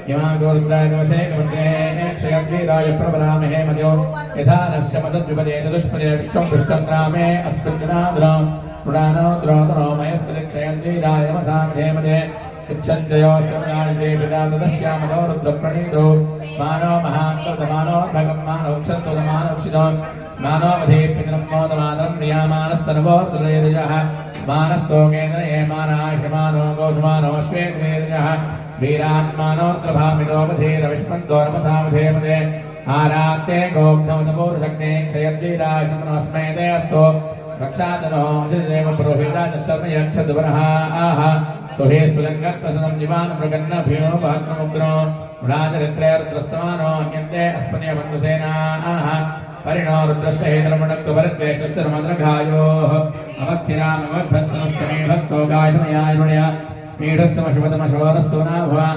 यमागोरुद्रागवसे कमते क्षयद्वीराय प्रवरामहे मद्यो यथा नस्य मदद्विपदे तदुष्पदे विश्वं दुष्टं ग्रामे अस्मिन्नाद्रां पुराणो द्रोदनो मयस्तु क्षयद्वीराय वसामहे मदे इच्छन्त्यो चौराजते पिता तदस्यामदो रुद्रप्रणीतो मानो महान्तर्धमानो भगं मानो क्षन्तु मानो क्षितो मानो मधे पितरमोदमादरं प्रियामानस्तनवोर्दुरेर्यः मानस्तोकेन्द्र ये मानाशमानो गोषमानो श्वेतेर्यः वीरात्मानोऽत्रभामितो मधेरविष्मन्दोर्मसामधे मदे आरात्ते गोग्धौतपूर्वशक्ते क्षयद्वीराशमनोऽस्मै ते अस्तु रक्षातनो जदेव पुरोहिता च शर्म यक्षद्वरः आह तुहे सुलङ्गत्प्रसदं जीवान् मृगन्नभ्यो भक्तमुग्रो राजरित्रेर्द्रस्तमानो अन्यन्ते अस्मन्यबन्धुसेनाः परिणो रुद्रस्य हेतरमणक्तु भरद्वेषस्य रमद्रघायोः अवस्थिरामवद्भस्तनुष्टमेभस्तो गायमयायुणया मीढस्तमशुभतमशोरस्सोनाभवा